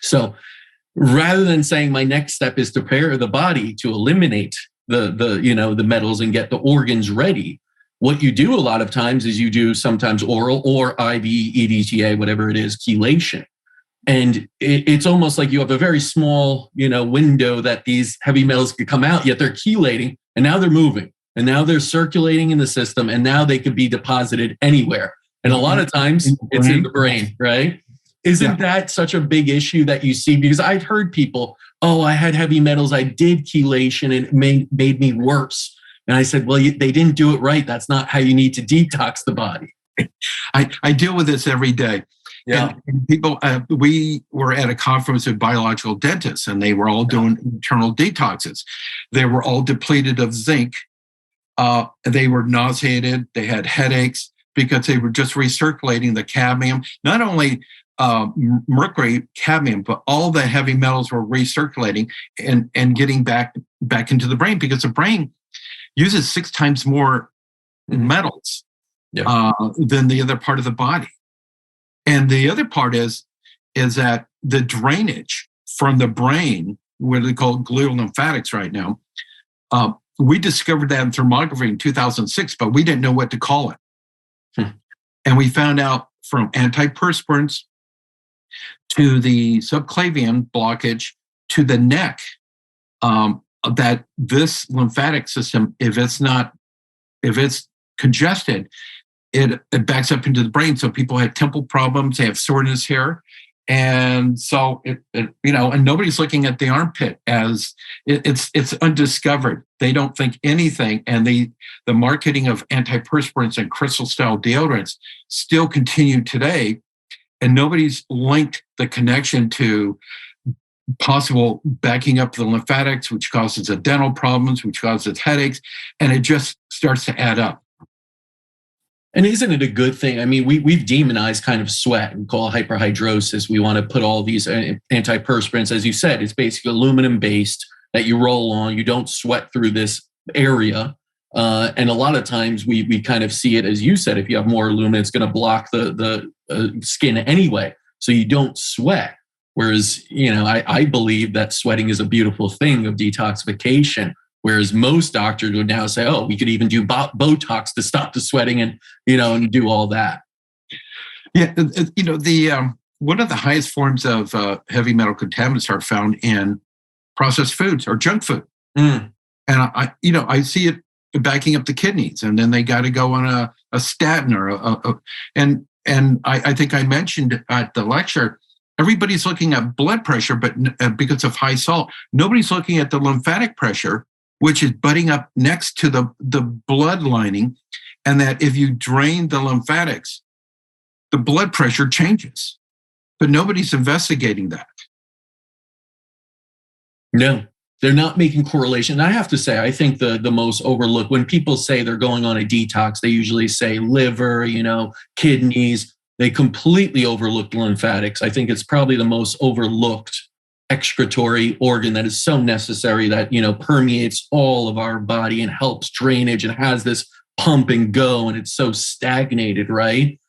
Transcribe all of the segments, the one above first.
So rather than saying my next step is to prepare the body to eliminate the metals and get the organs ready, what you do a lot of times is you do sometimes oral or IV, EDTA, whatever it is, chelation. And it's almost like you have a very small, window that these heavy metals could come out, yet they're chelating, and now they're moving, and now they're circulating in the system, and now they could be deposited anywhere. And a lot of times it's in the brain, right? Isn't that such a big issue that you see? Because I've heard people, oh, I had heavy metals, I did chelation, and it made me worse. And I said, well, they didn't do it right. That's not how you need to detox the body. I deal with this every day. Yeah. And people, we were at a conference of biological dentists, and they were all doing internal detoxes. They were all depleted of zinc. They were nauseated. They had headaches because they were just recirculating the cadmium. Not only mercury, cadmium, but all the heavy metals were recirculating and getting back into the brain, because the brain uses 6 times more metals than the other part of the body. And the other part is that the drainage from the brain, what they call glial lymphatics right now, we discovered that in thermography in 2006, but we didn't know what to call it. And we found out from antiperspirants to the subclavian blockage to the neck that this lymphatic system, if it's congested, it backs up into the brain. So people have temple problems, they have soreness here. And so and nobody's looking at the armpit as it's undiscovered. They don't think anything. And the marketing of antiperspirants and crystal style deodorants still continue today. And nobody's linked the connection to possible backing up the lymphatics, which causes dental problems, which causes headaches. And it just starts to add up. And isn't it a good thing? I mean, we've demonized kind of sweat and call it hyperhidrosis. We want to put all these antiperspirants, as you said, it's basically aluminum based that you roll on. You don't sweat through this area. And a lot of times we kind of see it, as you said, if you have more aluminum, it's going to block the skin anyway. So you don't sweat. Whereas, I believe that sweating is a beautiful thing of detoxification. Whereas most doctors would now say, oh, we could even do Botox to stop the sweating and do all that. Yeah. One of the highest forms of heavy metal contaminants are found in processed foods or junk food. And I see it backing up the kidneys, and then they got to go on a statin and I think I mentioned at the lecture, everybody's looking at blood pressure, but because of high salt, nobody's looking at the lymphatic pressure, which is butting up next to the blood lining, and that if you drain the lymphatics, the blood pressure changes. But nobody's investigating that. No, they're not making correlation. I have to say, I think the most overlooked, when people say they're going on a detox, they usually say liver, kidneys. They completely overlook the lymphatics. I think it's probably the most overlooked excretory organ that is so necessary, that permeates all of our body and helps drainage and has this pump and go, and it's so stagnated, right?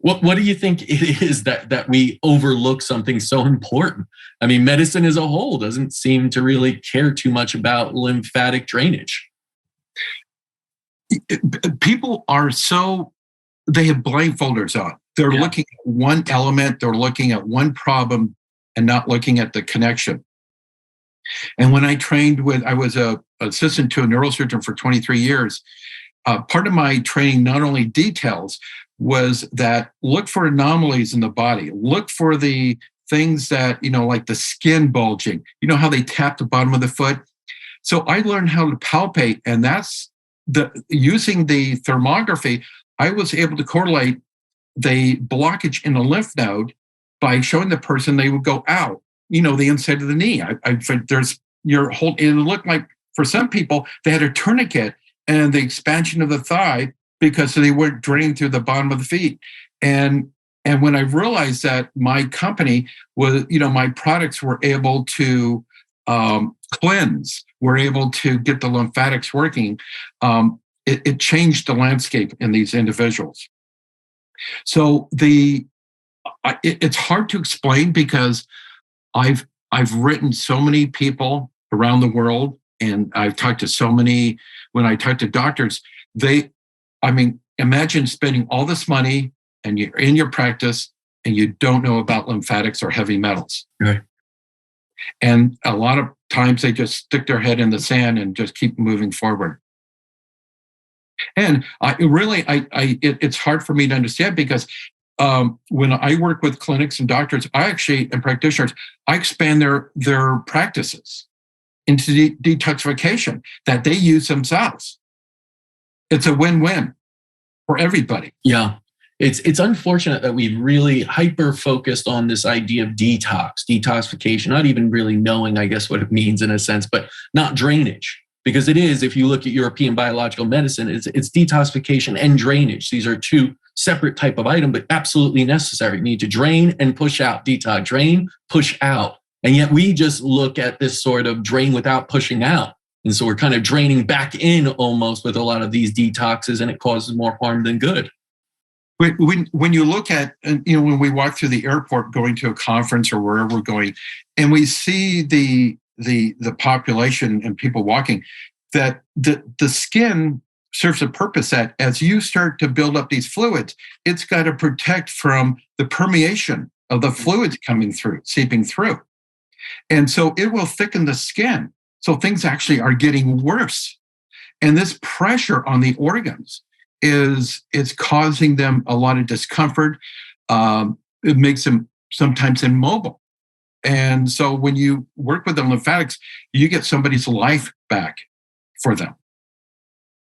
What do you think it is that we overlook something so important? I mean, medicine as a whole doesn't seem to really care too much about lymphatic drainage. People are they have blindfolders on. They're looking at one element, they're looking at one problem, and not looking at the connection. And when I was an assistant to a neurosurgeon for 23 years. Part of my training, not only details, was that look for anomalies in the body. Look for the things that, like the skin bulging. You know how they tap the bottom of the foot? So I learned how to palpate, and that's using the thermography, I was able to correlate the blockage in the lymph node by showing the person. They would go out, the inside of the knee. I said, it looked like for some people, they had a tourniquet and the expansion of the thigh because they weren't drained through the bottom of the feet. And when I realized that my company was, my products were able to cleanse, were able to get the lymphatics working, it changed the landscape in these individuals. So it's hard to explain because I've written so many people around the world, and I've talked to so many. When I talk to doctors, imagine spending all this money and you're in your practice and you don't know about lymphatics or heavy metals. Right. And a lot of times they just stick their head in the sand and just keep moving forward. And it's hard for me to understand because when I work with clinics and doctors, and practitioners, I expand their practices into detoxification that they use themselves. It's a win-win for everybody. Yeah. It's unfortunate that we've really hyper focused on this idea of detoxification, not even really knowing, I guess, what it means in a sense, but not drainage. Because it is, if you look at European biological medicine, it's detoxification and drainage. These are two separate type of item, but absolutely necessary. You need to drain and push out, detox, drain, push out. And yet we just look at this sort of drain without pushing out. And so we're kind of draining back in almost with a lot of these detoxes, and it causes more harm than good. When you look at, when we walk through the airport going to a conference or wherever we're going, and we see the population and people walking, that the skin serves a purpose that as you start to build up these fluids, it's got to protect from the permeation of the fluids seeping through. And so it will thicken the skin. So things actually are getting worse. And this pressure on the organs is causing them a lot of discomfort. It makes them sometimes immobile. And so when you work with the lymphatics, you get somebody's life back for them.